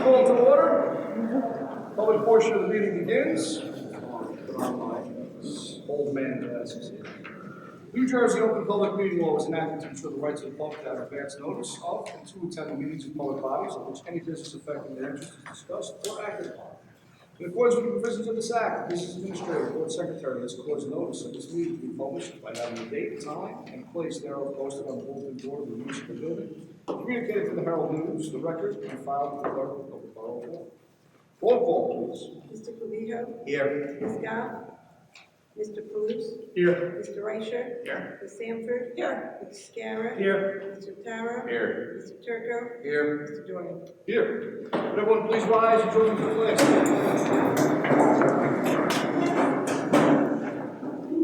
call to order. Public portion of the meeting begins. Old man glasses here. New Jersey Open Public Meeting Law was enacted to ensure the rights of the public to have advance notice of and to attend the meetings of public bodies of which any business affecting their interests is discussed or acted upon. In accordance with the provisions of this Act, the Business Administrator, Board Secretary, has caused notice of this meeting to be published by having the date, time, and place thereof posted on the bulletin board of the municipal building, communicated to the Herald News, the Record, and filed with the clerk of the borough hall. Roll call, please. Mr. Covino? Here. Ms. Scott? Mr. Palouse? Here. Mr. Reicher? Here. Ms. Sanford? Here. Mr. Scarra? Here. Mr. Tara? Here. Mr. Turco? Here. Mr. Dorian? Here. Would everyone please rise and join me for the flag salute?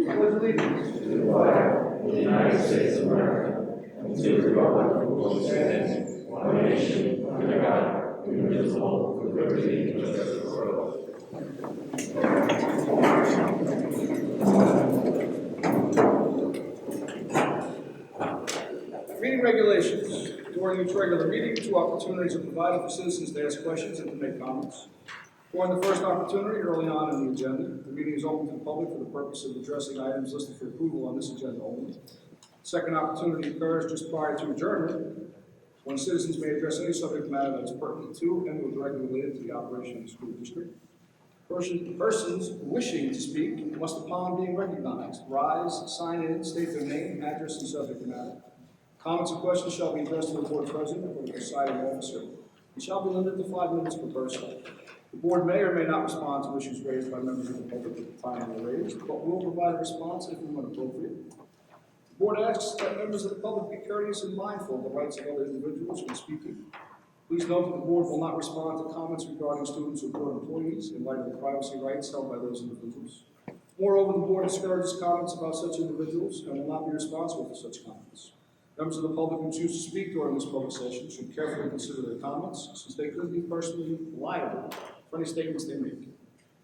Pledge allegiance to the flag of the United States of America and to the republic for which it stands, one nation, under God, indivisible, with liberty and justice for all. Meeting regulations. During each regular meeting, 2 opportunities are provided for citizens to ask questions and to make comments. During the first opportunity, early on in the agenda, the meeting is open to the public for the purpose of addressing items listed for approval on this agenda only. Second opportunity occurs just prior to adjournment, when citizens may address any subject matter that is pertinent to and or directly related to the operation of the school district. Persons wishing to speak must, upon being recognized, rise, sign in, state their name, address, and subject matter. Comments and questions shall be addressed to the board president or the presiding officer and shall be limited to 5 minutes per person. The board may or may not respond to issues raised by members of the public at the time they are raised, but will provide a response if and when appropriate. The board asks that members of the public be courteous and mindful of the rights of other individuals when speaking. Please note that the board will not respond to comments regarding students or board employees in light of the privacy rights held by those individuals. Moreover, the board discourages comments about such individuals and will not be responsible for such comments. Members of the public who choose to speak during this public session should carefully consider their comments, since they could be personally liable for any statements they make.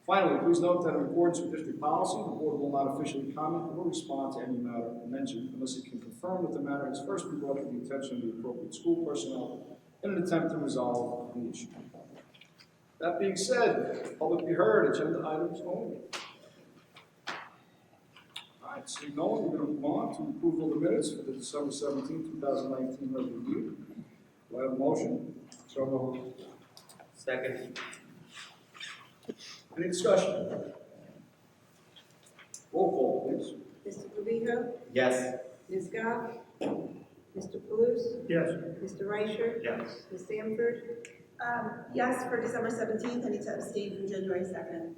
Finally, please note that in accordance with district policy, the board will not officially comment or respond to any matter mentioned unless it can confirm that the matter has first been brought to the attention of the appropriate school personnel in an attempt to resolve the issue. That being said, public be heard, agenda items only. All right, seeing no one, we're going to move on to approval of the minutes for the December 17, 2019 regular meeting. Do I have a motion? So moved. Second. Any discussion? Roll call, please. Mr. Covino? Yes. Ms. Scott? Mr. Palouse? Yes. Mr. Reicher? Yes. Ms. Sanford? Yes, for December 17th, I need to abstain from January 2nd.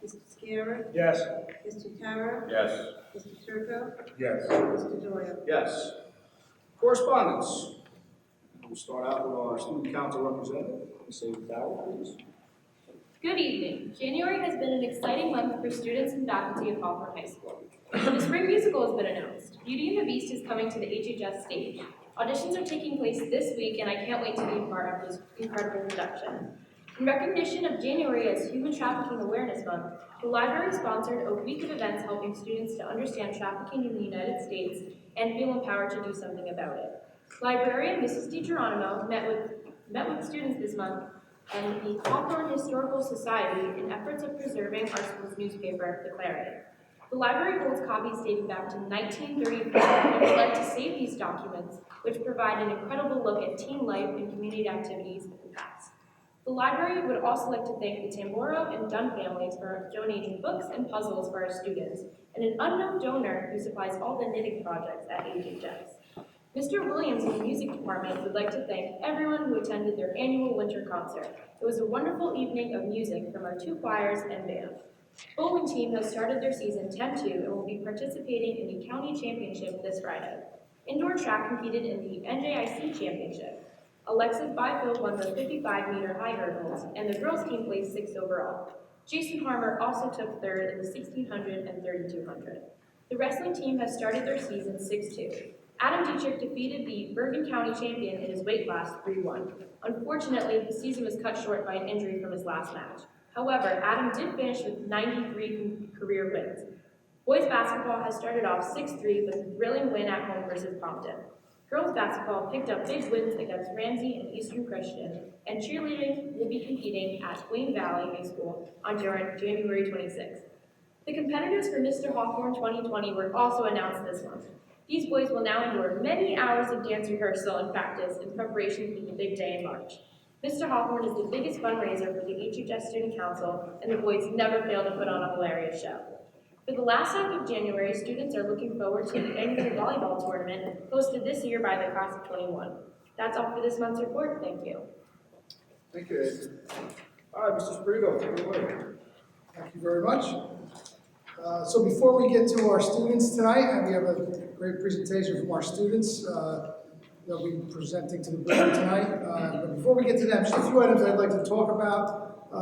Mr. Scarra? Yes. Mr. Tara? Yes. Mr. Turco? Yes. Mr. Dorian? Yes. Correspondence. We'll start out with our student council representative, Ms. Ava Dowell, please. Good evening. January has been an exciting month for students and faculty of Hawthorne High School. The spring musical has been announced. Beauty and the Beast is coming to the HHS stage. Auditions are taking place this week, and I can't wait to be a part of this incredible production. In recognition of January as Human Trafficking Awareness Month, the library sponsored a week of events helping students to understand trafficking in the United States and feel empowered to do something about it. Librarian Mrs. DiGeronimo met with students this month and the Hawthorne Historical Society in efforts of preserving our school's newspaper, The Clarion. The library holds copies dating back to 1934 and would like to save these documents, which provide an incredible look at teen life and community activities of the past. The library would also like to thank the Tamboro and Dunn families for donating books and puzzles for our students, and an unknown donor who supplies all the knitting projects at HHS. Mr. Williams in the music department would like to thank everyone who attended their annual winter concert. It was a wonderful evening of music from our 2 choirs and band. Bowling team has started their season 10-2 and will be participating in the county championship this Friday. Indoor track competed in the NJIC championship. Alexis Byfield won the 55-meter high hurdles, and the girls team placed 6th overall. Jason Harmer also took 3rd in the 1600 and 3200. The wrestling team has started their season 6-2. Adam Dietrich defeated the Bergen County champion in his weight class 3-1. Unfortunately, the season was cut short by an injury from his last match. However, Adam did finish with 93 career wins. Boys basketball has started off 6-3 with a thrilling win at home versus Compton. Girls basketball picked up big wins against Ramsey and Eastern Christian, and cheerleading will be competing at Wayne Valley High School on January 26th. The competitors for Mr. Hawthorne 2020 were also announced this month. These boys will now endure many hours of dance rehearsal and practice in preparation for the big day in March. Mr. Hawthorne is the biggest fundraiser for the HHS Student Council, and the boys never fail to put on a hilarious show. For the last half of January, students are looking forward to the annual volleyball tournament hosted this year by the class of 21. That's all for this month's report. Thank you. Thank you, Adrian. All right, Mr. Sprigo, take it away. Thank you very much. So before we get to our students tonight, we have a great presentation from our students they'll be presenting to the board tonight. But before we get to them, just a few items I'd like to talk about.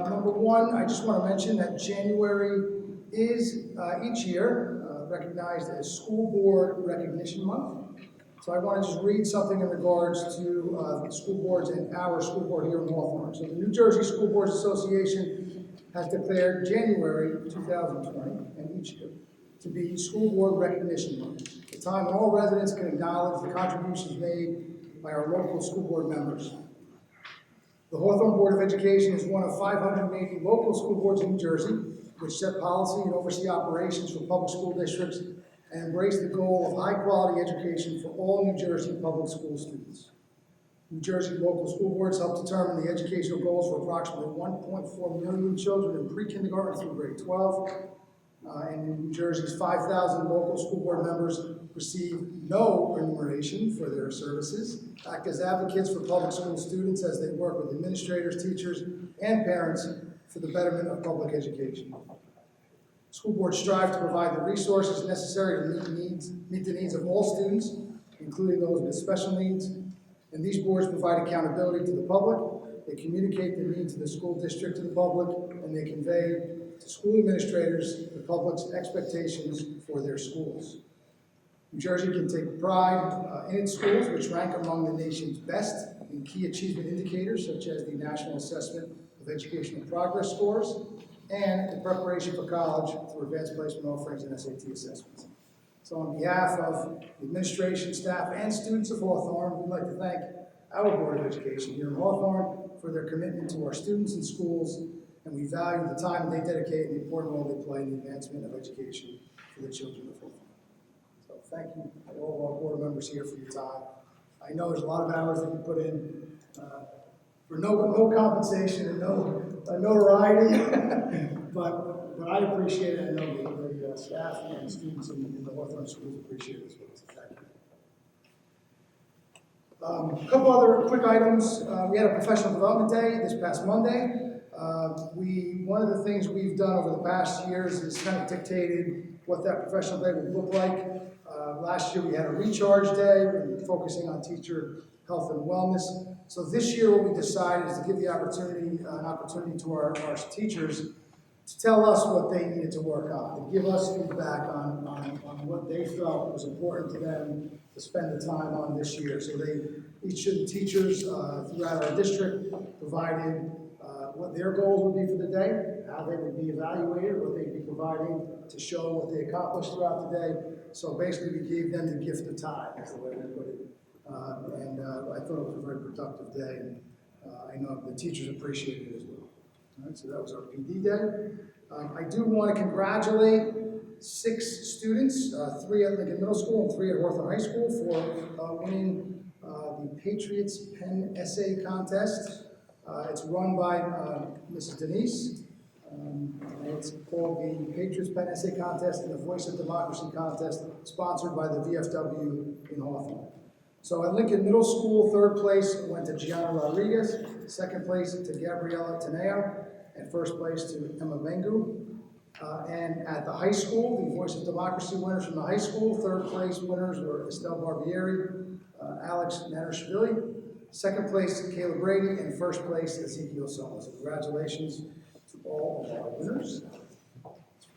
Number one, I just want to mention that January is each year recognized as School Board Recognition Month. So I want to just read something in regards to the school boards and our school board here in Hawthorne. So the New Jersey School Boards Association has declared January 2020 and each year to be School Board Recognition Month, a time when all residents can acknowledge the contributions made by our local school board members. The Hawthorne Board of Education is one of 580 local school boards in New Jersey, which set policy and oversee operations for public school districts and embrace the goal of high-quality education for all New Jersey public school students. New Jersey local school boards help determine the educational goals for approximately 1.4 million children in pre-kindergarten through grade 12. And in New Jersey's 5,000 local school board members receive no remuneration for their services, act as advocates for public school students as they work with administrators, teachers, and parents for the betterment of public education. School boards strive to provide the resources necessary to meet the needs of all students, including those with special needs. And these boards provide accountability to the public. They communicate the needs of the school district to the public, and they convey to school administrators the public's expectations for their schools. New Jersey can take pride in its schools, which rank among the nation's best in key achievement indicators, such as the National Assessment of Educational Progress scores and the preparation for college through advanced placement offerings and SAT assessments. So on behalf of the administration, staff, and students of Hawthorne, we'd like to thank our Board of Education here in Hawthorne for their commitment to our students and schools, and we value the time they dedicate and the important role they play in the advancement of education for the children of Hawthorne. So thank you to all of our board members here for your time. I know there's a lot of hours that you put in for no compensation and no notoriety, but I appreciate it. I know the staff and students in the Hawthorne schools appreciate it as well. So thank you. A couple other quick items. We had a professional development day this past Monday. One of the things we've done over the past years is kind of dictated what that professional day would look like. Last year we had a recharge day, focusing on teacher health and wellness. So this year what we decided is to give an opportunity to our teachers to tell us what they needed to work on, to give us feedback on what they felt was important to them to spend the time on this year. So each of the teachers throughout our district provided what their goals would be for the day, how they would be evaluated, what they'd be providing to show what they accomplished throughout the day. So basically we gave them the gift of time, is the way we put it. I thought it was a very productive day, and I know the teachers appreciated it as well. All right, so that was our PD day. I do want to congratulate 6 students, 3 at Lincoln Middle School and 3 at Hawthorne High School for winning the Patriots Pen Essay Contest. It's run by Mrs. Denise. It's called the Patriots Pen Essay Contest and the Voice of Democracy Contest, sponsored by the VFW in Hawthorne. So at Lincoln Middle School, 3rd place went to Gianna Rodriguez, 2nd place to Gabriela Teneo, and 1st place to Emma Bengu. And at the high school, the Voice of Democracy winners from the high school, 3rd place winners were Estelle Barbieri, Alex Nanashvili, 2nd place Caleb Brady, and 1st place Ezekiel Soma. So congratulations to all of our winners.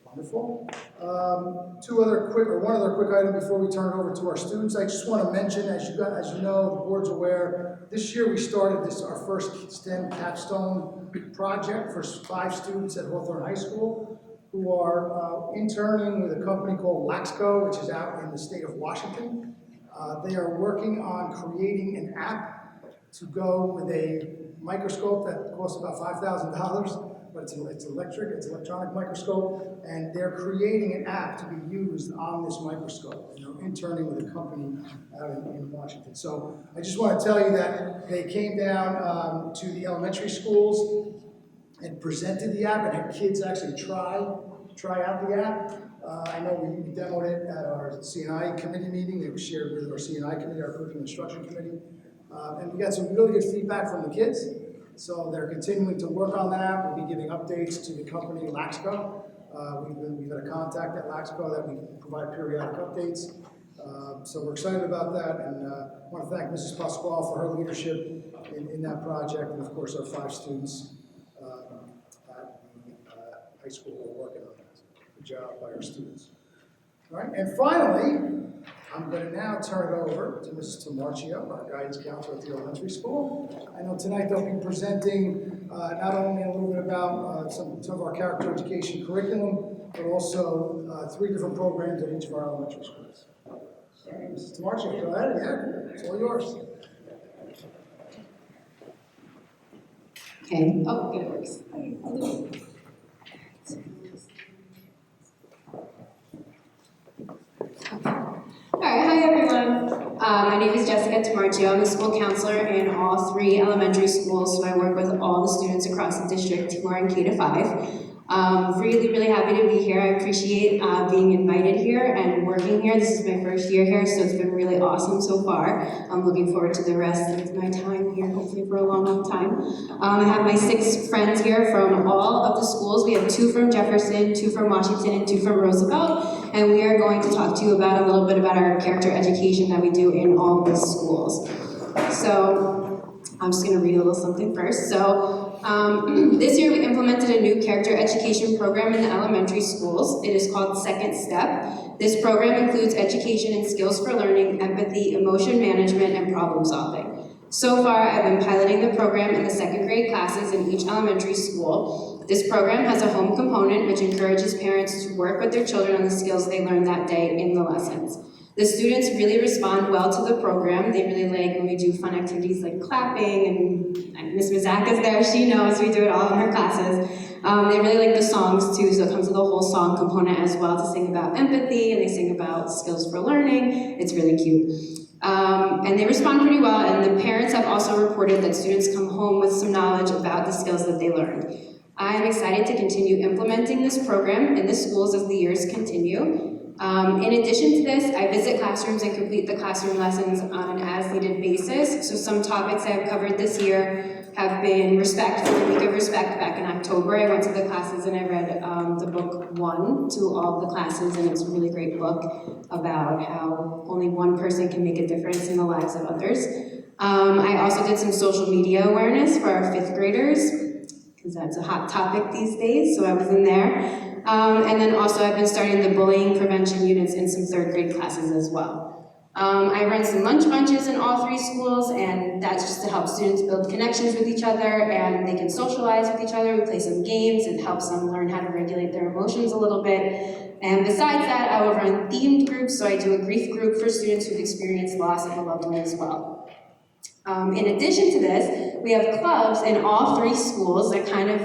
Wonderful. One other quick item before we turn it over to our students. I just want to mention, as you know, the board's aware, this year we started our first STEM capstone project for 5 students at Hawthorne High School who are interning with a company called Laxco, which is out in the state of Washington. They are working on creating an app to go with a microscope that costs about $5,000, but it's electronic microscope, and they're creating an app to be used on this microscope. And they're interning with a company out in Washington. So I just want to tell you that they came down to the elementary schools and presented the app and had kids actually try out the app. I know we demoed it at our C&I committee meeting. It was shared with our C&I committee, our curriculum instruction committee. And we got some really good feedback from the kids. So they're continuing to work on that app. We'll be giving updates to the company Laxco. We've had a contact at Laxco that we provide periodic updates. So we're excited about that, and I want to thank Mrs. Pasquale for her leadership in that project, and of course our 5 students at the high school who are working on that. Good job by our students. All right, and finally, I'm going to now turn it over to Mrs. Tamarchio, our guidance counselor at the elementary school. I know tonight they'll be presenting not only a little bit about some of our character education curriculum, but also 3 different programs at each of our elementary schools. All right, Mrs. Tamarchio, go ahead. Yeah, it's all yours. Okay. Oh, good, it works. All right, hi everyone. My name is Jessica Tamarchio. I'm a school counselor in all 3 elementary schools, so I work with all the students across the district who are in K-5. Really happy to be here. I appreciate being invited here and working here. This is my first year here, so it's been really awesome so far. I'm looking forward to the rest of my time here, hopefully for a long time. I have my 6 friends here from all of the schools. We have 2 from Jefferson, 2 from Washington, and 2 from Roosevelt. And we are going to talk to you about a little bit about our character education that we do in all of these schools. So I'm just going to read a little something first. So this year we implemented a new character education program in the elementary schools. It is called Second Step. This program includes education in skills for learning, empathy, emotion management, and problem solving. So far, I've been piloting the program in the 2nd grade classes in each elementary school. This program has a home component which encourages parents to work with their children on the skills they learned that day in the lessons. The students really respond well to the program. They really like when we do fun activities like clapping, and Miss Mazak is there, she knows we do it all in her classes. They really like the songs too, so it comes with a whole song component as well to sing about empathy, and they sing about skills for learning. It's really cute. And they respond pretty well, and the parents have also reported that students come home with some knowledge about the skills that they learned. I am excited to continue implementing this program in the schools as the years continue. In addition to this, I visit classrooms and complete the classroom lessons on an as-needed basis. So some topics I have covered this year have been respect, for the week of respect back in October. I went to the classes and I read the book 1 to all of the classes, and it's a really great book about how only one person can make a difference in the lives of others. I also did some social media awareness for our 5th graders, because that's a hot topic these days, so I was in there. And then also I've been starting the bullying prevention units in some 3rd grade classes as well. I run some lunch bunches in all 3 schools, and that's just to help students build connections with each other, and they can socialize with each other. We play some games. It helps them learn how to regulate their emotions a little bit. And besides that, I will run themed groups, so I do a grief group for students who've experienced loss of a loved one as well. In addition to this, we have clubs in all 3 schools that kind of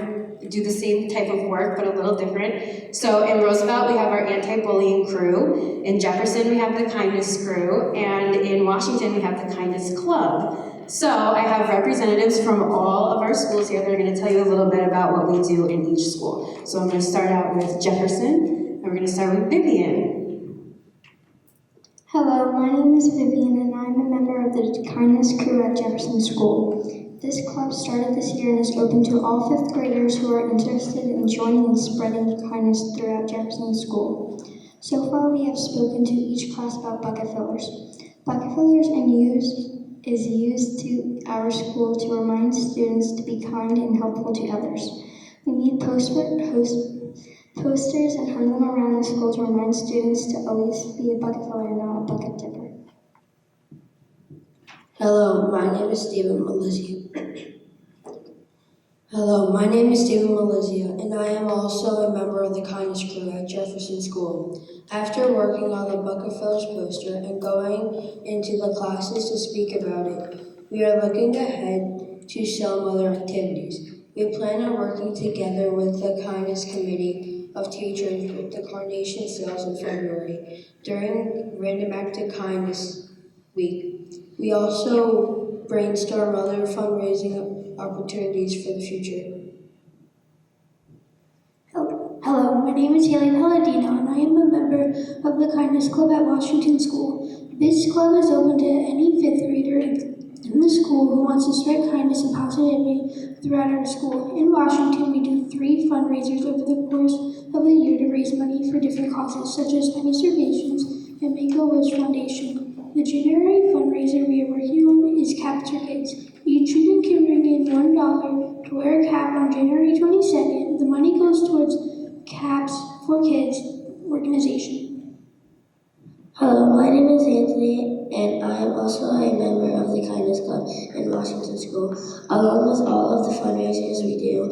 do the same type of work, but a little different. So in Roosevelt, we have our anti-bullying crew. In Jefferson, we have the kindness crew. And in Washington, we have the kindness club. So I have representatives from all of our schools here that are going to tell you a little bit about what we do in each school. So I'm going to start out with Jefferson, and we're going to start with Vivian. Hello, my name is Vivian, and I'm a member of the kindness crew at Jefferson School. This club started this year and is open to all 5th graders who are interested in joining and spreading kindness throughout Jefferson School. So far, we have spoken to each class about bucket fillers. Bucket fillers is used to our school to remind students to be kind and helpful to others. We need posters and hang them around the school to remind students to always be a bucket filler and not a bucket dipper. Hello, my name is Stephen Melizzi. Hello, my name is David Malizia, and I am also a member of the Kindness Crew at Jefferson School. After working on the Bucket Fillers poster and going into the classes to speak about it, we are looking ahead to some other activities. We plan on working together with the Kindness Committee of Teachers with the Carnation Sales in February during Random Act of Kindness Week. We also brainstorm other fundraising opportunities for the future. Hello, my name is Haley Palladino, and I am a member of the Kindness Club at Washington School. This club is open to any fifth grader in the school who wants to spread kindness and positivity throughout our school. In Washington, we do 3 fundraisers over the course of the year to raise money for different causes, such as Penny Servations and Make-A-Wish Foundation. The January fundraiser we are working on is Caps for Kids. Each student can bring in $1 to wear a cap on January 22nd. The money goes towards Caps for Kids organization. Hello, my name is Anthony, and I am also a member of the Kindness Club in Washington School. Along with all of the fundraisers we do,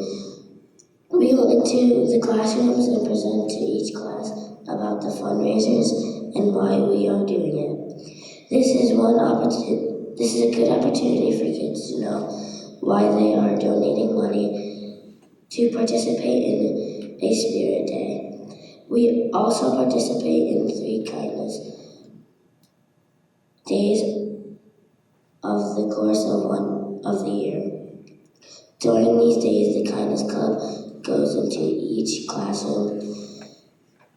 we go into the classrooms and present to each class about the fundraisers and why we are doing it. This is a good opportunity for kids to know why they are donating money to participate in a Spirit Day. We also participate in 3 kindness days of the course of the year. During these days, the Kindness Club goes into each classroom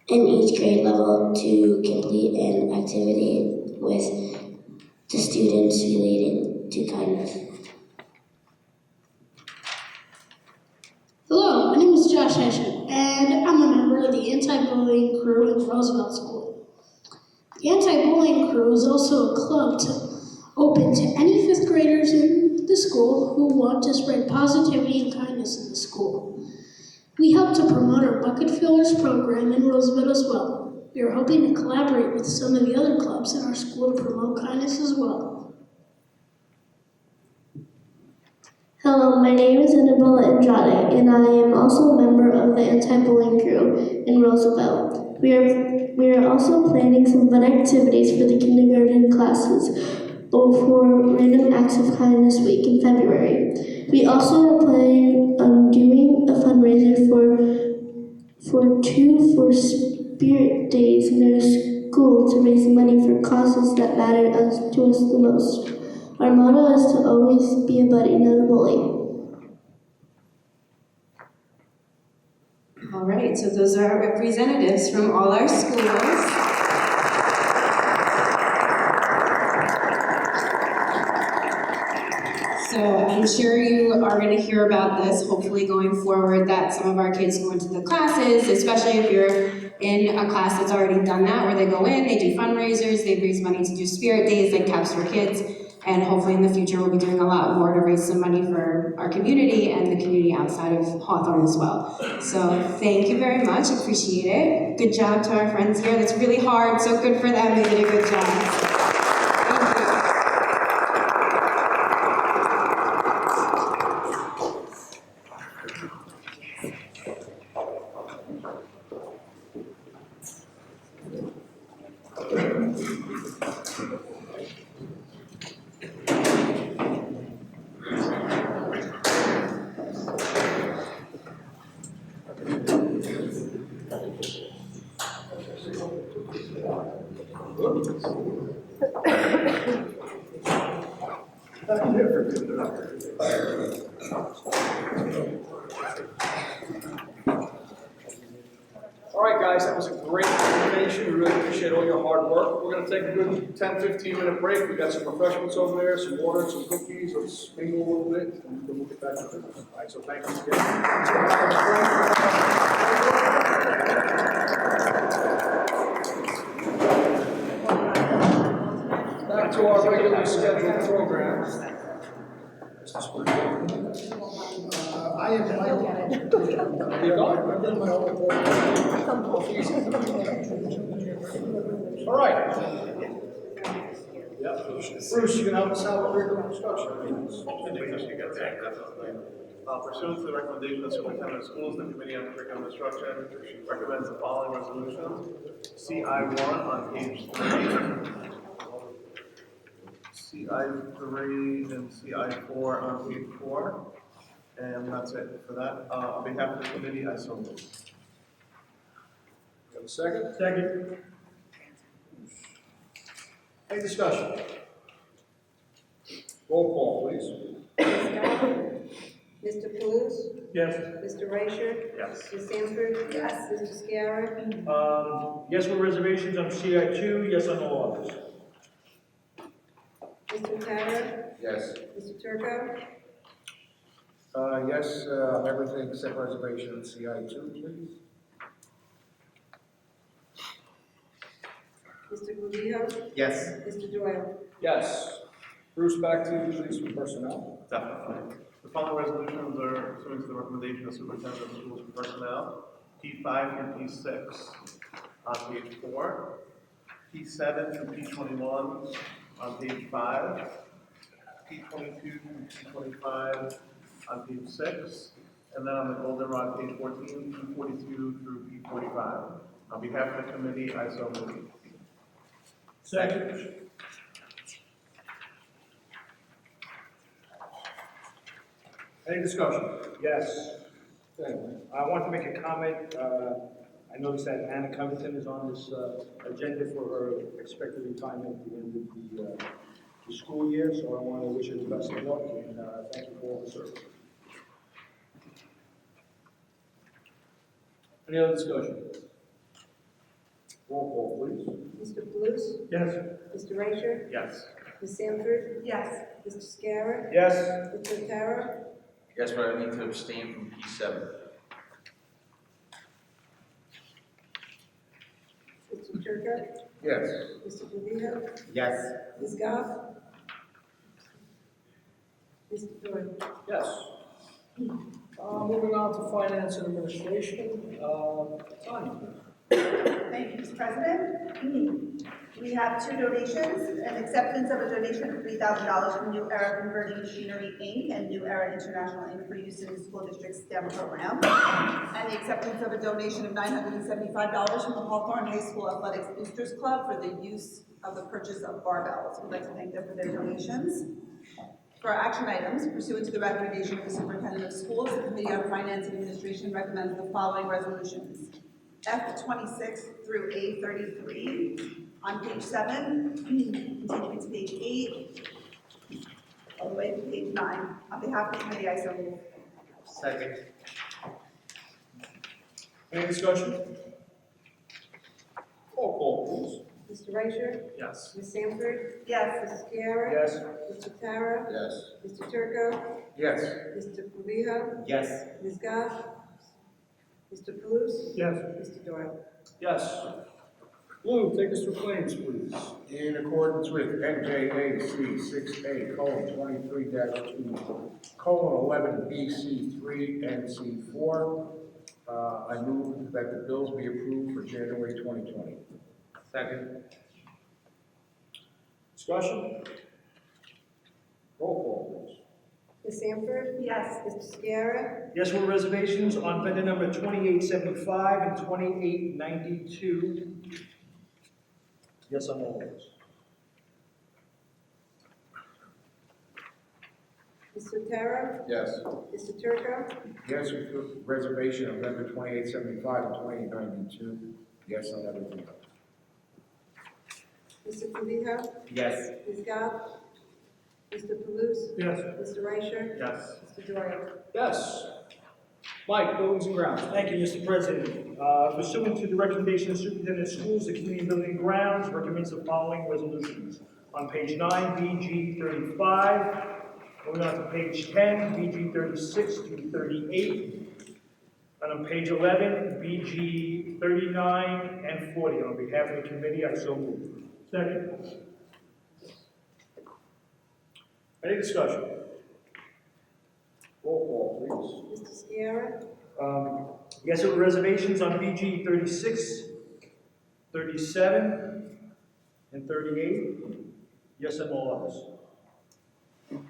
in each grade level to complete an activity with the students related to kindness. Hello, my name is Josh Hession, and I'm a member of the anti-bullying crew at Roosevelt School. The anti-bullying crew is also a club open to any 5th graders in the school who want to spread positivity and kindness in the school. We help to promote our Bucket Fillers program in Roosevelt as well. We are hoping to collaborate with some of the other clubs in our school to promote kindness as well. Hello, my name is Annabella Andrade, and I am also a member of the anti-bullying crew in Roosevelt. We are also planning some fun activities for the kindergarten classes for Random Acts of Kindness Week in February. We also are planning on doing a fundraiser for Spirit Days in our school to raise money for causes that matter to us the most. Our motto is to always be a buddy, not a bully. All right, so those are our representatives from all our schools. So I'm sure you are going to hear about this, hopefully going forward, that some of our kids go into the classes, especially if you're in a class that's already done that, where they go in, they do fundraisers, they raise money to do Spirit Days, like Caps for Kids, and hopefully in the future we'll be doing a lot more to raise some money for our community and the community outside of Hawthorne as well. So thank you very much, appreciate it. Good job to our friends here, that's really hard, so good for them, they did a good job. All right, guys, that was a great presentation. We really appreciate all your hard work. We're going to take a good 10, 15-minute break. We got some refreshments over there, some water, some cookies. Let's mingle a little bit, and then we'll get back to business. All right, so thank you again. Back to our regularly scheduled program. I have my own. You're done? My own report. All right. Bruce, you can help us out with regular instruction. Pursuant to the recommendation of the superintendent of schools, the Committee on Curriculum Instruction recommends the following resolutions. CI1 on page 3. CI3 and CI4 on page 4. And that's it for that. On behalf of the committee, I so move. You have a second? Second. Any discussion? Roll call, please. Ms. Scott? Mr. Paluce? Yes. Mr. Reicher? Yes. Ms. Sanford? Yes. Mr. Scarra? Yes with reservations on CI2, yes on all others. Mr. Tara? Yes. Mr. Turco? Yes, everything except reservation CI2, please. Mr. Gudijo? Yes. Mr. Doyle? Yes. Bruce, back to you, please, for personnel. Definitely. The following resolutions are pursuant to the recommendation of superintendent of schools for personnel. P5 through P6 on page 4. P7 through P21 on page 5. P22 through P25 on page 6. And then on the goldenrod, page 14, P42 through P45. On behalf of the committee, I so move. Second. Any discussion? Yes, Okay. I want to make a comment. I noticed that Anna Covington is on this agenda for her expected retirement at the end of the school year, so I want to wish her the best of luck and thank you for all the service. Any other discussion? Roll call, please. Mr. Paluce? Yes. Mr. Reicher? Yes. Ms. Sanford? Yes. Mr. Scarra? Yes, Mr. Tara? Yes, but I need to abstain from P7. Mr. Turco? Yes. Mr. Gudijo? Yes. Ms. Goff? Mr. Doyle? Yes. Moving on to finance and administration, Tanya. Thank you, Mr. President. We have two donations, an acceptance of a donation of $3,000 from New Era Converting Machinery, Inc. and New Era International, Inc. for use in the school district STEM program, and the acceptance of a donation of $975 from the Hawthorne High School Athletics Boosters Club for the use of the purchase of barbells. We'd like to thank them for their donations. For our action items, pursuant to the recommendation of the superintendent of schools, the Committee on Finance and Administration recommends the following resolutions. F26 through A33 on page 7, continuing to page 8, all the way to page 9. On behalf of the committee, I so move. Second. Any discussion? Roll call, Mr. Reicher? Yes. Ms. Sanford? Yes. Mr. Scarra? yes, Mr. Tara? Yes. Mr. Turco? Yes. Mr. Gudijo? Yes. Ms. Goff? Mr. Paluce? Yes. Mr. Doyle? Yes. Lou, take us through claims, please. In accordance with NJAC 6A: 23-2: 11 BC 3 and C4, I move that the bills be approved for January 2020. Second. Discussion? Roll call, please. Ms. Sanford? Yes. Mr. Scarra? yes with reservations on vendor number 2875 and 2892. Yes on all those. Mr. Tara? Yes. Mr. Turco? Yes, with reservation of number 2875 and 2892. Yes on everything else. Mr. Gudijo? Yes. Ms. Goff? Mr. Paluce? Yes. Mr. Reicher? Yes. Mr. Doyle? Yes. Mike, buildings and grounds. Thank you, Mr. President. Pursuant to the recommendation of Superintendent of Schools, the Committee on Building and Grounds recommends the following resolutions. On page 9, BG 35. Moving on to page 10, BG 36 through 38. And on page 11, BG 39 and 40. On behalf of the committee, I so move. Second. Any discussion? Roll call, please. Mr. Scarra? Yes with reservations on BG 36, 37, and 38. Yes on all others.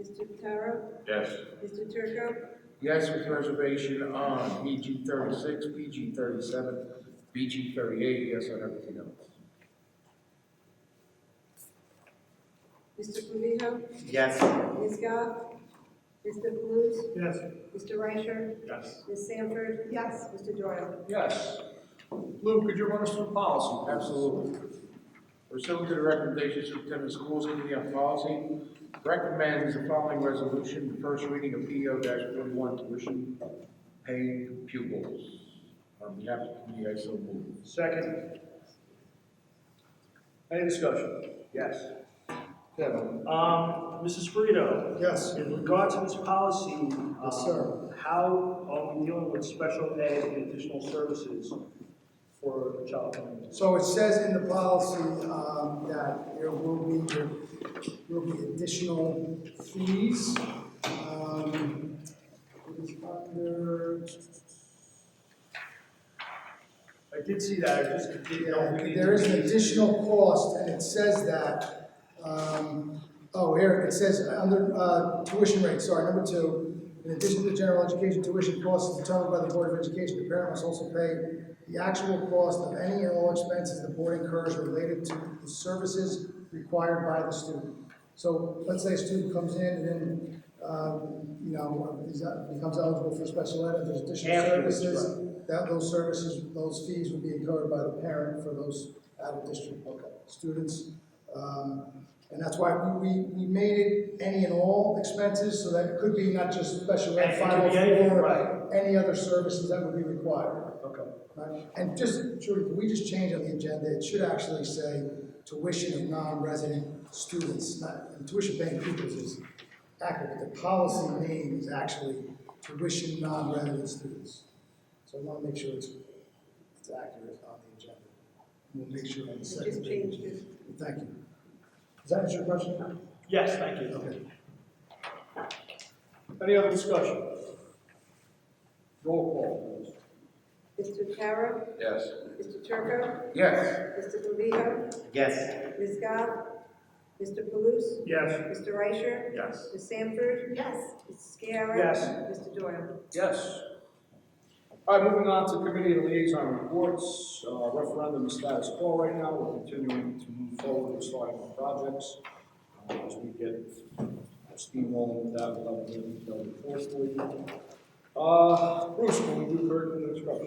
Mr. Tara? Yes. Mr. Turco? Yes, with reservation on PG 36, PG 37, PG 38, yes on everything else. Mr. Clavijo? Yes. Ms. Scott? Mr. Palooz? Yes. Mr. Reicher? Yes. Ms. Sanford? Yes. Mr. Doyle? Yes. Lou, could you run us through policy? Absolutely. Pursuant to the recommendation of Superintendent of Schools Committee on Policy, recommends the following resolution, the first reading of PO-41 tuition paid pupils. On behalf of the committee, I so move. Second. Any discussion? Yes. Kevin? Mrs. Frito? Yes. In regard to this policy, Yes, sir. how are we dealing with special ed and additional services for a child coming in? So it says in the policy that there will be additional fees. It is under, I did see that, I just didn't know. if we there is an needed to- additional cost, and it says that, here, it says under tuition rate, sorry, number 2, in addition to general education tuition costs determined by the Board of Education, the parent must also pay the actual cost of any and all expenses the board incurs related to the services required by the student. So let's say a student comes in and then, becomes eligible for special ed, and there's additional Afterwards, services, those fees would be incurred by the parent for those out-of-district students. And that's why we made it any and all expenses, so that it could be not just special ed, And it could be anything, 504, right. any other services that would be required. Okay. Right? And just, Judy, can we just change on the agenda? It should actually say tuition of non-resident students, and tuition paying pupils is accurate. The policy name is actually tuition non-resident students. So I want to make sure it's accurate on the agenda. We'll make sure on the You second. just changed it. Thank you. Does that answer your question? Yes, thank you. Okay. Any other discussion? Roll call, please. Mr. Tara? Yes. Mr. Turco? Yes. Mr. Clavijo? Yes. Ms. Scott? Mr. Palooz? Yes. Mr. Reicher? Yes. Ms. Sanford? Yes. Mrs. Sciarra? Yes. Mr. Doyle? Yes. All right, moving on to committee and liaison reports. Referendum is status quo right now. We're continuing to move forward with starting our projects. As we get steam rolling with that, we'll have a detailed report for you. Bruce, can we do curriculum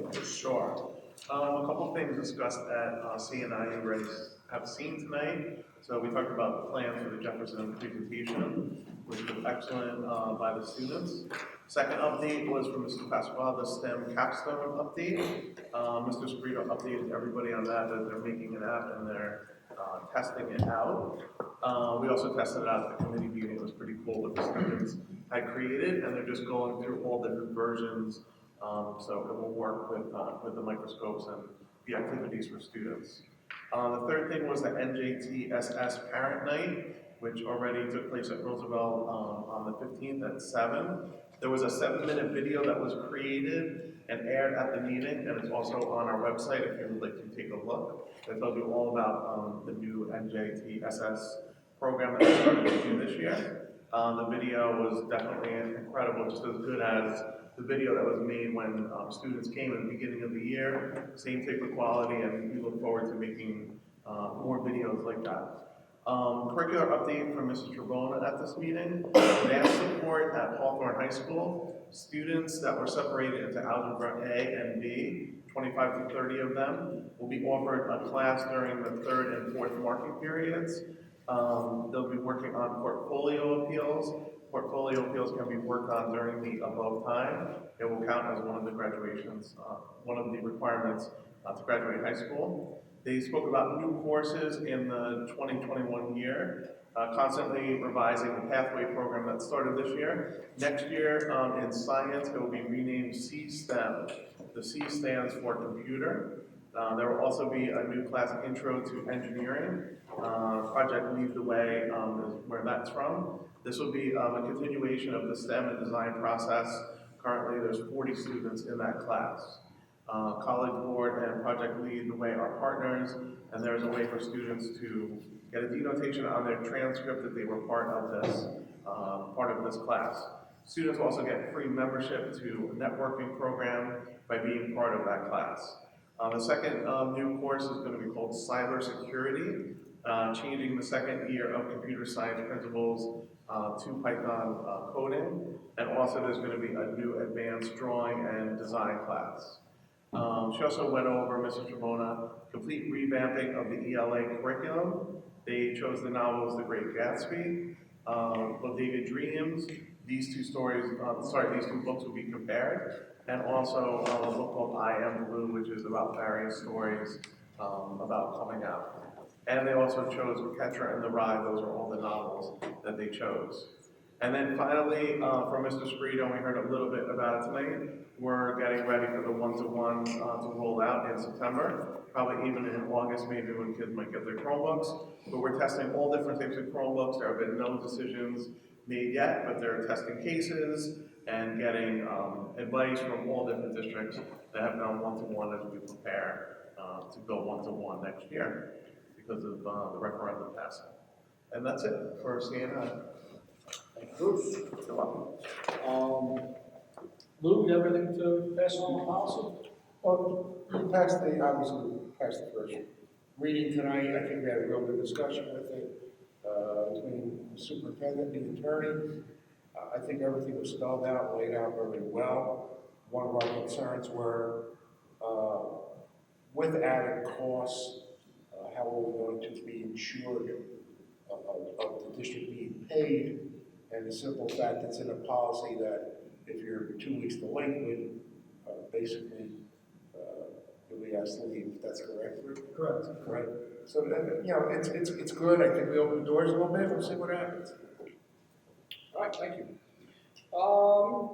instruction? Sure. A couple things discussed at CNI you already have seen tonight. So we talked about the plan for the Jefferson presentation, which was excellent by the students. Second update was from Mr. Pasquale, the STEM capstone update. Mr. Sprito updated everybody on that they're making an app and they're testing it out. We also tested it out at the committee meeting. It was pretty cool what the students had created, and they're just going through all different versions. So it will work with the microscopes and the activities for students. The third thing was the NJTSS Parent Night, which already took place at Roosevelt on the 15th at 7. There was a 7-minute video that was created and aired at the meeting, and it's also on our website if you would like to take a look. It tells you all about the new NJTSS program that we started to do this year. The video was definitely incredible, just as good as the video that was made when students came at the beginning of the year. Same type of quality, and we look forward to making more videos like that. Curricular update from Mrs. Tribona at this meeting. Math support at Hawthorne High School. Students that were separated into Algebra A and B, 25 to 30 of them, will be offered a class during the 3rd and 4th marking periods. They'll be working on portfolio appeals. Portfolio appeals can be worked on during the above time. It will count as one of the graduations, one of the requirements to graduate high school. They spoke about new courses in the 2021 year, constantly revising the pathway program that started this year. Next year in science, it will be renamed C-STEM. The C stands for computer. There will also be a new class, Intro to Engineering. Project Lead the Way is where that's from. This will be a continuation of the STEM and design process. Currently, there's 40 students in that class. College Board and Project Lead the Way are partners, and there's a way for students to get a denotation on their transcript that they were part of this part of this class. Students also get free membership to a networking program by being part of that class. The second new course is going to be called Cybersecurity, changing the second year of computer science principles to Python coding, and also there's going to be a new advanced drawing and design class. She also went over, Mrs. Tribona, complete revamping of the ELA curriculum. They chose the novels The Great Gatsby, Bodega Dreams. These two books will be compared, and also a book called I Am Blue, which is about various stories about coming out. And they also chose Catcher in the Rye. Those are all the novels that they chose. And then finally, from Mr. Spredo, we heard a little bit about it tonight. We're getting ready for the one-to-one to roll out in September, probably even in August, maybe when kids might get their Chromebooks. But we're testing all different types of Chromebooks. There have been no decisions made yet, but they're testing cases and getting advice from all different districts that have gone one-to-one as we prepare to go one-to-one next year because of the referendum passing. And that's it for CNI. Thank you, Bruce. You're welcome. Lou, you have anything to pass on policy? Well, we obviously passed the first reading tonight. I think we had a real good discussion with it between the superintendent and the attorney. I think everything was spelled out, laid out very well. One of our concerns were with added costs, how are we going to be insured of the district being paid, and the simple fact it's in a policy that if you're 2 weeks delinquent, basically you'll be asked to leave. That's correct? Correct. Right. So it's good. I think we open the doors a little bit. We'll see what happens. All right, thank you.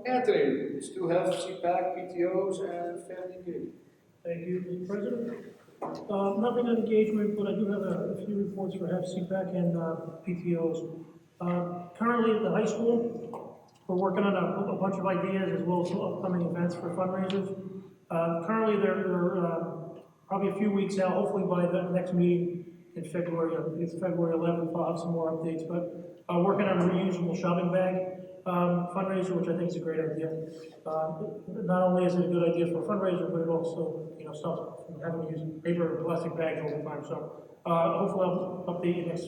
Anthony, we still have CPAC, PTOs, and family engagement. Thank you, Mr. President. Nothing on engagement, but I do have a few reports for CPAC and PTOs. Currently at the high school, we're working on a bunch of ideas as well as upcoming events for fundraisers. Currently, they're probably a few weeks out. Hopefully by the next meeting in February, it's February 11th, I'll have some more updates. But working on a reusable shopping bag fundraiser, which I think is a great idea. Not only is it a good idea for a fundraiser, but it also stops from having to use paper or plastic bags all the time. So hopefully I'll update you next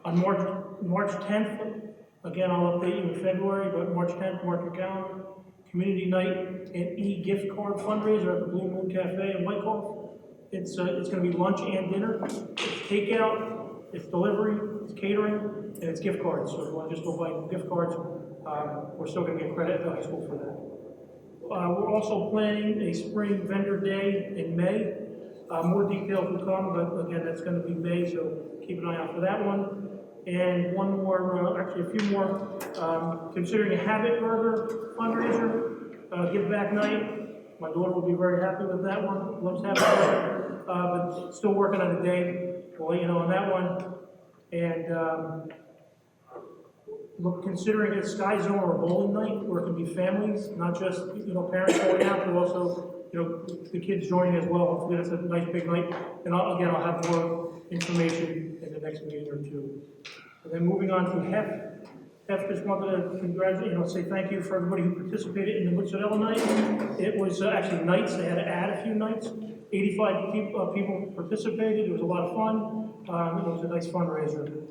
on March 10th. Again, I'll update you in February, but March 10th, mark your calendar. Community night and e-gift card fundraiser at the Blue Moon Cafe in Whitehall. It's going to be lunch and dinner. It's takeout, it's delivery, it's catering, and it's gift cards. So if you want to just go buy gift cards, we're still going to get credit at the high school for that. We're also planning a spring vendor day in May. More details will come, but again, that's going to be May, so keep an eye out for that one. And one more, actually a few more, considering a Habit Burger fundraiser, give back night. My daughter will be very happy with that one. Loves Habit Burger, but still working on a day. We'll let you know on that one. And considering a Sky Zone or a bowling night where it can be families, not just parents going out, but also the kids joining as well. Hopefully that's a nice big night. And I'll have more information in the next meeting or two. And then moving on to HEF. HEF just wanted to congratulate, say thank you for everybody who participated in the Mozzarella night. It was actually nights. They had to add a few nights. 85 people participated. It was a lot of fun. It was a nice fundraiser.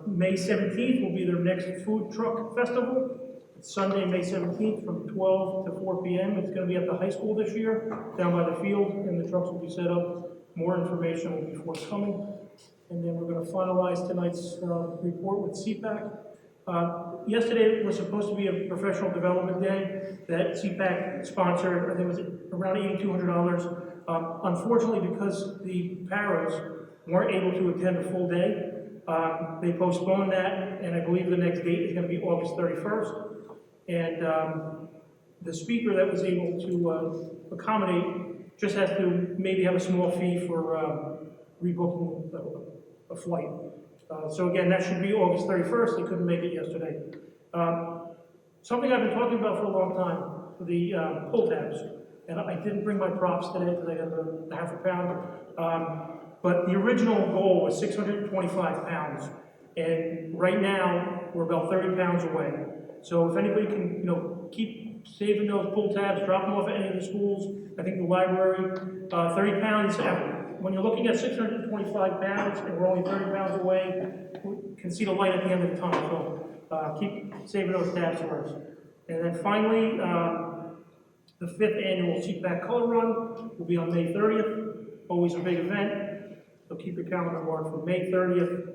May 17th will be their next food truck festival. It's Sunday, May 17th from 12 to 4 p.m. It's going to be at the high school this year, down by the field, and the trucks will be set up. More information will be forthcoming. And then we're going to finalize tonight's report with CPAC. Yesterday was supposed to be a professional development day that CPAC sponsored. I think it was around $8,200. Unfortunately, because the paras weren't able to attend a full day, they postponed that, and I believe the next date is going to be August 31st. And the speaker that was able to accommodate just has to maybe have a small fee for rebooking a flight. So again, that should be August 31st. They couldn't make it yesterday. Something I've been talking about for a long time, the pull tabs. And I didn't bring my props today because I got the half a pound. But the original goal was 625 pounds. And right now, we're about 30 pounds away. So if anybody can, keep saving those pull tabs, drop them off at any of the schools, I think the library, 30 pounds, when you're looking at 625 pounds and we're only 30 pounds away, we can see the light at the end of the tunnel. So keep saving those tabs for us. And then finally, the 5th annual CPAC Color Run will be on May 30th. Always a big event. So keep your calendar marked for May 30th,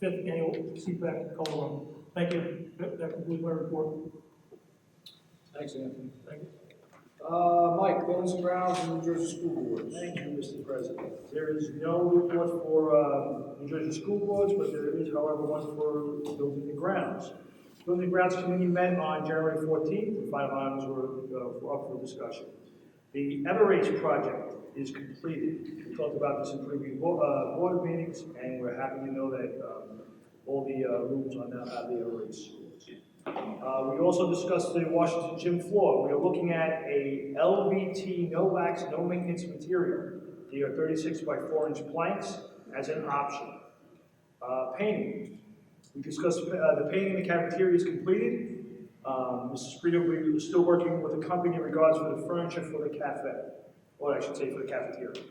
5th annual CPAC Color Run. Thank you. That concludes my report. Thanks, Anthony. Thank you. Mike, Buildings and Grounds and New Jersey School Boards. Thank you, Mr. President. There is no report for New Jersey School Boards, but there is, however, one for Buildings and Grounds. Buildings and Grounds Committee met on January 14th. The final items were up for discussion. The Everrace project is completed. We talked about this in previous board meetings, and we're happy to know that all the rooms are now have the Everrace. We also discussed the Washington gym floor. We are looking at a LVT, no wax, no maintenance material. They are 36 by 4-inch planks as an option. Painting. We discussed the painting in the cafeteria is completed. Mrs. Frito, we are still working with the company in regards to the furniture for the cafe, or I should say for the cafeteria.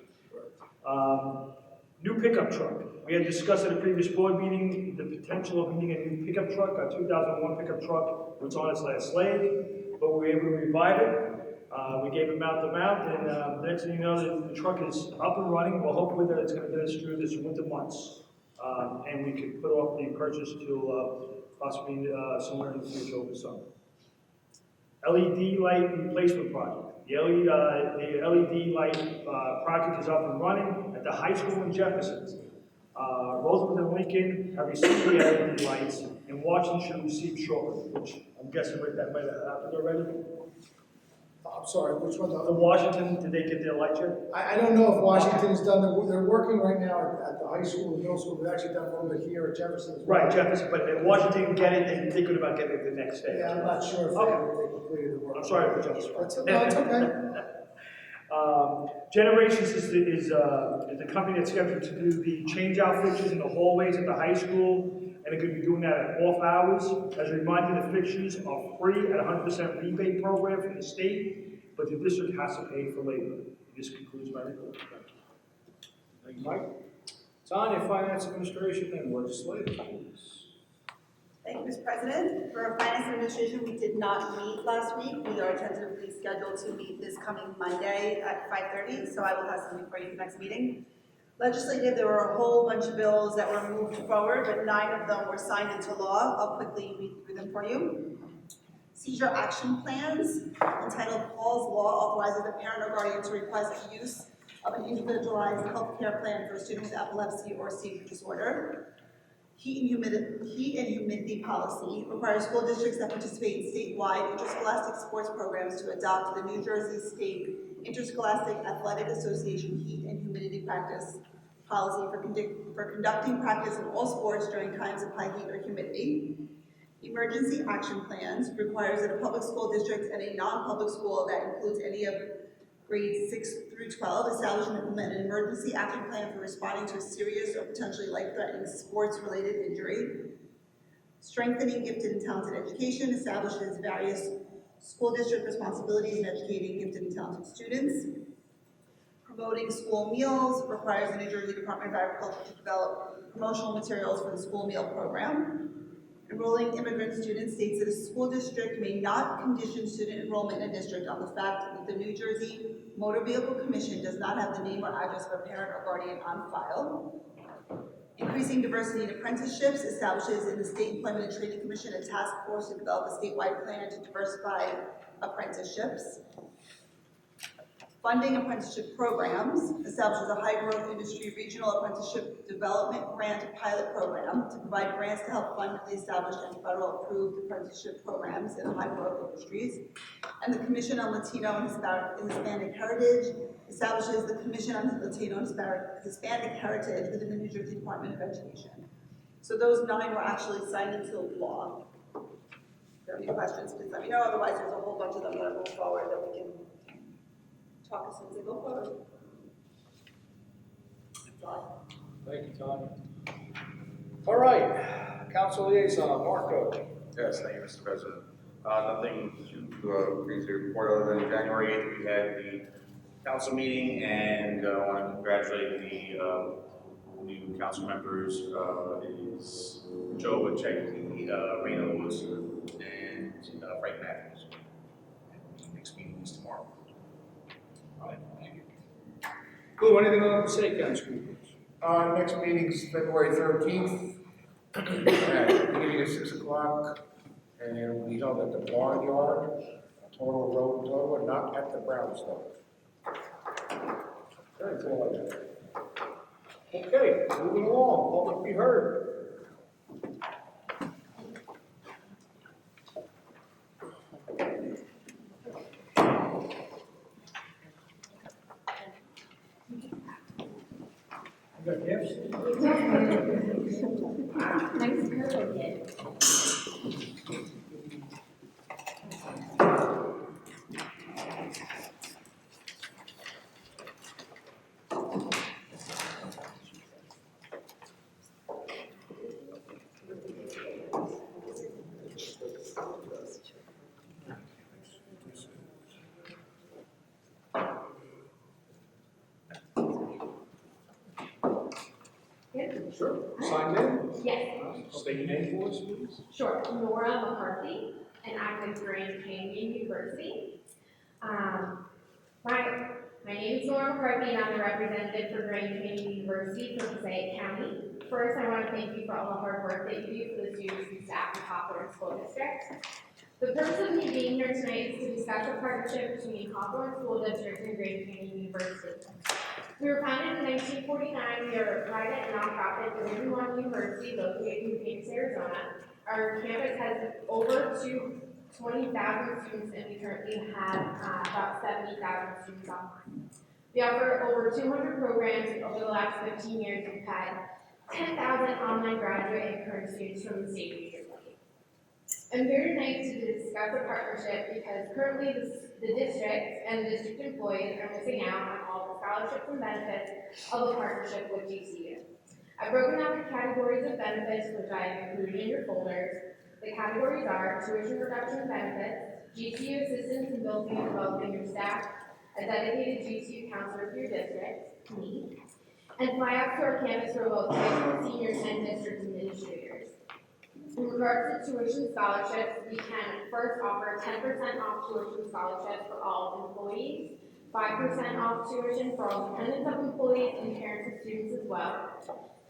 New pickup truck. We had discussed at a previous board meeting the potential of needing a new pickup truck. Our 2001 pickup truck was on its last leg, but we were able to revive it. We gave them out the mount, and the next thing you know, the truck is up and running. Well, hopefully that it's going to get us through this winter months, and we can put off the purchase to possibly somewhere in the future over summer. LED light replacement project. The LED light project is up and running at the high school in Jefferson. Rosewood and Lincoln have received the LED lights, and Washington should receive shortly, which I'm guessing that might have happened already. I'm sorry, which one? The Washington, did they get their light yet? I don't know if Washington has done, they're working right now at the high school and middle school. We've actually done a little bit here at Jefferson as well. Right, Jefferson, but if Washington didn't get it, they thinking about getting it the next day. Yeah, I'm not sure if they completed the work. I'm sorry for Jefferson. It's okay. Generations is the company that's scheduled to do the change-out fixtures in the hallways at the high school, and they're going to be doing that at off hours. As a reminder, the fixtures are free at 100% rebate program from the state, but the district has to pay for labor. This concludes my report. Thank you, Mike. Tanya, Finance Administration and Legislative. Thank you, Mr. President. For our Finance Administration, we did not meet last week. We are tentatively scheduled to meet this coming Monday at 5:30, so I will have something for you for the next meeting. Legislative, there were a whole bunch of bills that were moved forward, but 9 of them were signed into law. I'll quickly read through them for you. Seizure action plans, entitled Paul's Law, authorizes the parent or guardian to request use of an individualized health care plan for a student with epilepsy or seizure disorder. Heat and humidity policy requires school districts that participate in statewide interscholastic sports programs to adopt the New Jersey State Interscholastic Athletic Association heat and humidity practice policy for conducting practice in all sports during times of high heat or humidity. Emergency action plans requires that a public school district and a non-public school that includes any of grades 6 through 12 establish and implement an emergency action plan for responding to a serious or potentially life-threatening sports-related injury. Strengthening gifted and talented education establishes various school district responsibilities in educating gifted and talented students. Promoting school meals requires the New Jersey Department of Agriculture to develop promotional materials for the school meal program. Enrolling immigrant students states that a school district may not condition student enrollment in a district on the fact that the New Jersey Motor Vehicle Commission does not have the name or address of a parent or guardian on file. Increasing diversity in apprenticeships establishes in the State Employment and Training Commission a task force to develop a statewide plan to diversify apprenticeships. Funding apprenticeship programs establishes a high-growth industry regional apprenticeship development grant pilot program to provide grants to help fund the established and federal-approved apprenticeship programs in high-growth industries. And the Commission on Latino and Hispanic Heritage establishes the Commission on Latino and Hispanic Heritage within the New Jersey Department of Education. So those 9 were actually signed into law. If there are any questions, please let me know. Otherwise, there's a whole bunch of them that are moved forward that we can talk as soon as they go forward. Thank you, Tanya. All right, council liaison, Marco. Yes, thank you, Mr. President. Nothing to crazy report other than January 8th, we had the council meeting, and I want to congratulate the new council members. Is Joe Wachecki, Raina Lewis, and Frank Matthews. And the next meeting is tomorrow. All right, thank you. Cool, anything else to say, Ken, school boards? Next meeting's February 13th, at beginning at 6 o'clock, and it will be held at the barnyard, total road, total, not at the brownstone. That's all I got. Okay, moving along, public be heard. You got gifts? Nice girl, kid. Sure, signed in. Yes, State your name for us, please. sure. Nora McCarthy, and I'm with Grand Canyon University. My name is Nora McCarthy, and I'm the representative for Grand Canyon University for Passaic County. First, I want to thank you for all the hard work that you do for the students and staff of Hawthorne School District. The purpose of me being here tonight is to discuss a partnership between Hawthorne School District and Grand Canyon University. We were founded in 1949. We are a private nonprofit Division I university located in Phoenix, Arizona. Our campus has over 20,000 students, and we currently have about 70,000 students online. We offer over 200 programs, and over the last 15 years, we've had 10,000 online graduate and current students from the state of New Jersey. I'm here tonight to discuss a partnership because currently the district and the district employees are missing out on all the scholarships and benefits of the partnership with GCU. I've broken out the categories of benefits, which I have included in your folders. The categories are tuition reduction benefits, GCU assistance in building and developing your staff, a dedicated GCU counselor for your district, me, and flyouts to our campus for both high school seniors and district administrators. In regards to tuition scholarships, we can first offer 10% off tuition scholarships for all employees, 5% off tuition for all dependents of employees and parents of students as well,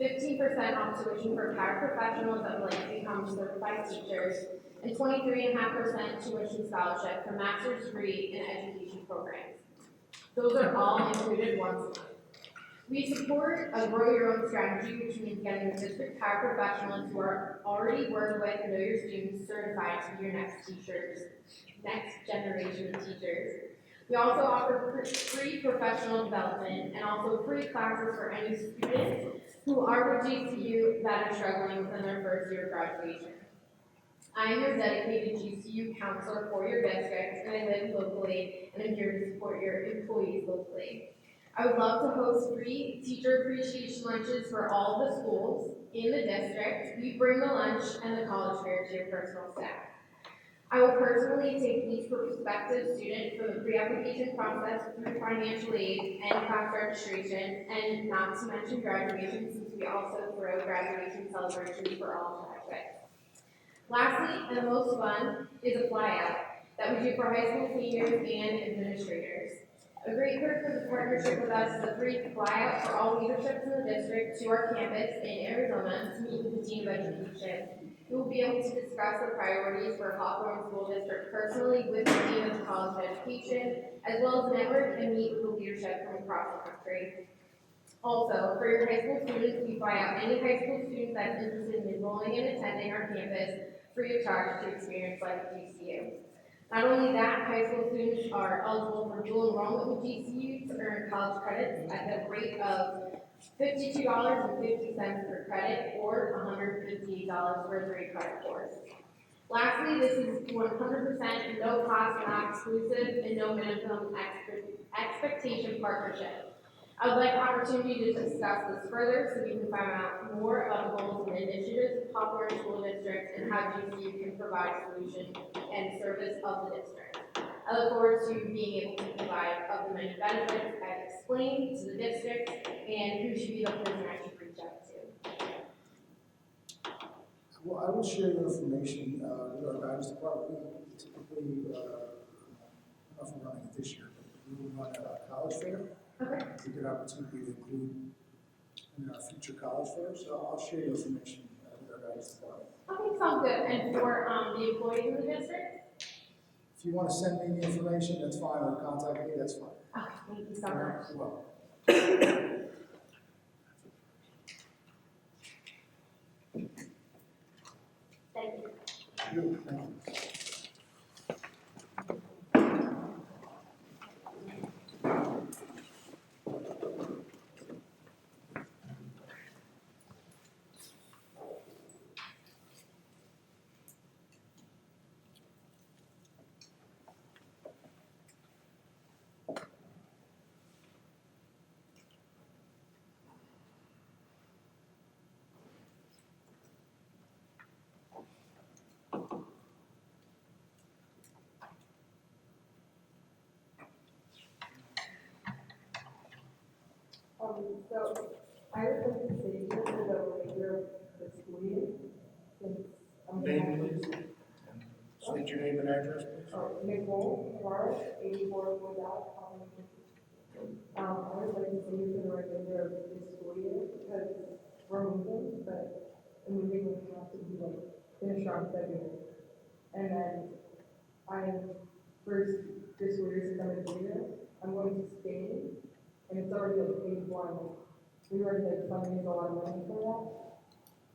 15% off tuition for paraprofessionals that would like to become certified teachers, and 23.5% tuition scholarship for master's degree in education programs. Those are all included once a month. We support a grow your own strategy, which means getting the district paraprofessionals who are already worked with and know your students certified to be your next generation of teachers. We also offer free professional development and also free classes for any students who are with GCU that are struggling within their first year of graduation. I am your dedicated GCU counselor for your district, and I live locally, and I'm here to support your employees locally. I would love to host free teacher appreciation lunches for all of the schools in the district. We bring the lunch and the college fare to your personal staff. I will personally take each prospective student for the pre-application process through financial aid and class registration, and not to mention graduation, since we also throw graduation celebrations for all graduates. Lastly, and the most fun, is a flyout that we do for high school seniors and administrators. A great perk for the partnership with us is a free flyout for all leaderships in the district to our campus in Arizona to meet with the Dean of Education. We will be able to discuss the priorities for Hawthorne School District personally with the Dean of College of Education, as well as network and meet with the leadership from across the country. Also, for your high school students, we fly out any high school student that's interested in enrolling and attending our campus free of charge to experience life at GCU. Not only that, high school students are eligible for dual enrollment with GCU to earn college credits at the rate of $52.50 per credit or $158 for a 3-credit course. Lastly, this is 100% no cost, not exclusive, and no minimum expectation partnership. I would like an opportunity to discuss this further so we can find out more about the goals and initiatives of Hawthorne School District and how GCU can provide solution and service of the district. I look forward to being able to provide of the many benefits I've explained to the district and who should be the person I should reach out to. Well, I will share your information with our guidance department. We typically, I don't know if we're running it this year, but we will run a college fair. Okay. It's a good opportunity to include in our future college fairs, so I'll share your information with our guidance department. Okay, sounds good. And for the employees in the district? If you want to send me the information, that's fine, or contact me, that's fine. Okay, thank you so much. You're welcome. Thank you. Thank you. So I would like to say this is the remainder of the school year, since I'm gonna Name, have please. State your name and address, please. Nicole Morris, 84 Woodall, I would like to say this is the remainder of the school year, because we're moving, but the moving would have to be like finished around February. And then first this school year, since I'm a junior, I'm going to Spain. And it's already like paid for, and we already like funding a lot of money for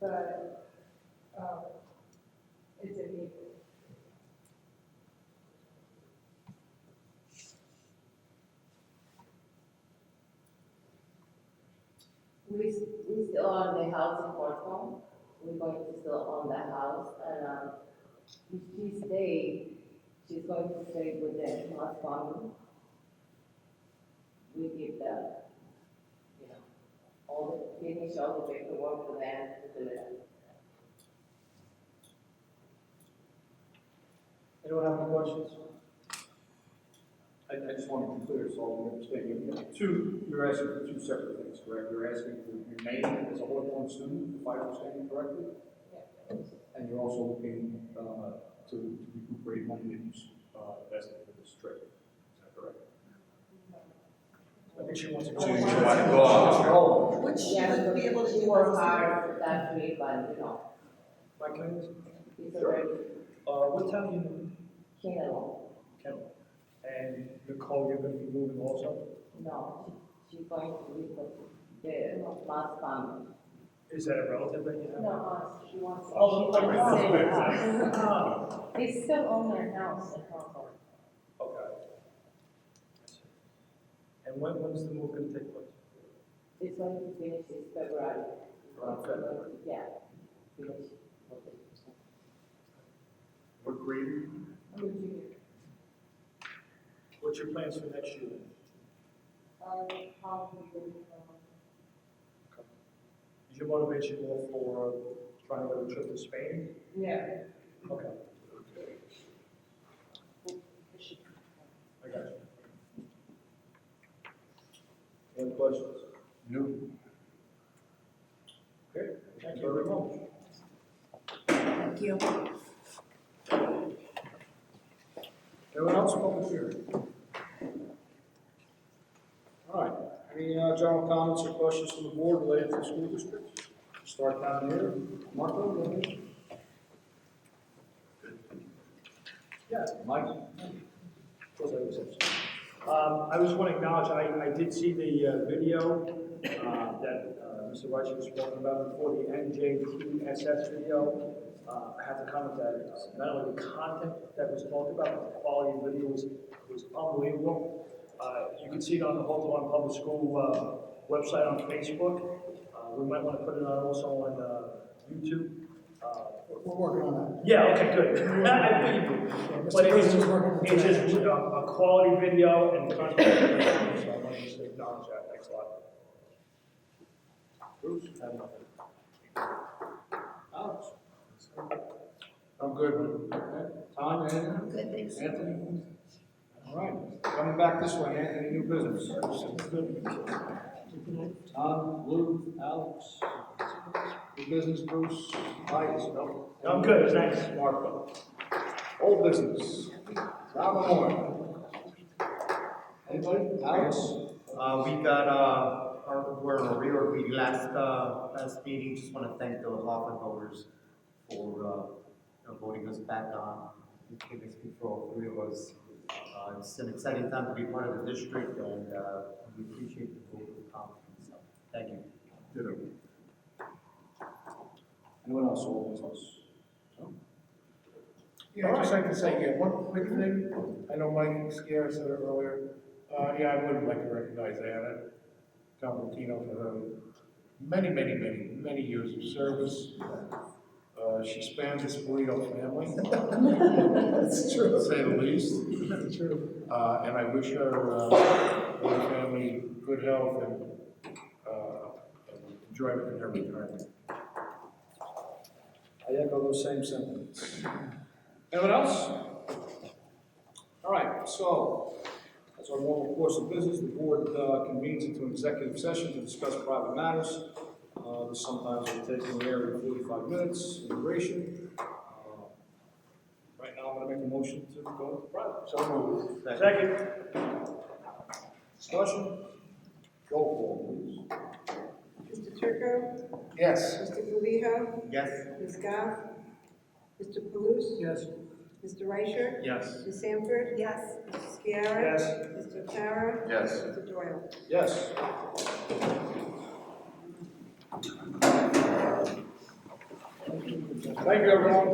that, but it's in April. We still own the house in Hawthorne. We're going to still own that house, and she's going to stay with the last family. We give them, all the finish all the paperwork for them to do it. Anyone have any questions? I just want to be clear, so we understand. You're asking for two separate things, correct? You're asking for your name as a Hawthorne student, if I understand you correctly? Yeah. And you're also looking to recuperate money that you invested for this trip. Is that correct? I think she wants to go. So you want to go on this trip? Which Yeah, you would be able to she do. worked hard for that trip, but Mike, can I ask? it's already What town are you in? Canada. Kendall. And Nicole, you're gonna be moving also? No, she's going to live with the last family. Is that a relative that you have? No, she wants. Oh, she okay. wants to stay with us. Ah, They still own their house in Hawthorne. okay. And when's the move gonna take place? It's going to finish this February. Around February. Yeah, finish. What grade? I'm a junior. What's your plans for next year? Is your motivation more for trying to go to a trip to Spain? Yeah. Okay. I got you. Any questions? No. Okay, thank you very much. Thank you. Anyone else, public hearing? All right, any general comments or questions from the board related to the school district? Start down here. Marco, go ahead. Yeah, Mike? I just want to acknowledge, I did see the video that Mr. Rice was talking about before, the NJTSS video. I have to comment that not only the content that was talked about, but the quality of the video was unbelievable. You can see it on the Hawthorne Public School website on Facebook. We might want to put it on also on YouTube. We're working on that. Yeah, okay, good. I figured you would. But it's just a quality video and content. So I wanted to say, no, acknowledge that. Thanks a lot. Bruce? I have nothing. Alex? I'm good. Okay. Tom, anything? Good, thanks. Anthony? All right, coming back this way, Anthony, new business. Tom, Lou, Alex? New business, Bruce? Lights? No? I'm good, thanks. Marco? Old business? Rob Moore? Anybody? Alex? We got, we're in a reorg meeting last meeting. Just want to thank the Hawthorne voters for, voting us back on. I think I speak for all three of us. It's an exciting time to be part of the district, and we appreciate the vote of confidence. So, thank you. Anyone else? Old business? No? Yeah, I'd just like to say, one quick thing. I know Mike Scarra said it earlier. I would like to recognize Anna Constantino for her many years of service. She spans the Spirito family. That's true. To say the least. That's true. And I wish her and her family good health and enjoyment in her retirement. I echo those same sentiments. Anyone else? All right, so, as our normal course of business, the board convenes into an executive session to discuss private matters. This sometimes will take an area of 45 minutes in duration. Right now, I'm going to make a motion to go into private. So moved. Second. Discussion? Roll call, please. Mr. Turco? Yes. Mr. Clavijo? Yes. Ms. Goff? Mr. Paluso? Yes. Mr. Reicher? Yes. Ms. Sanford? Yes. Mr. Sciarra? Yes. Mr. Tara? Yes. Mr. Doyle? Yes. Thank you, everyone.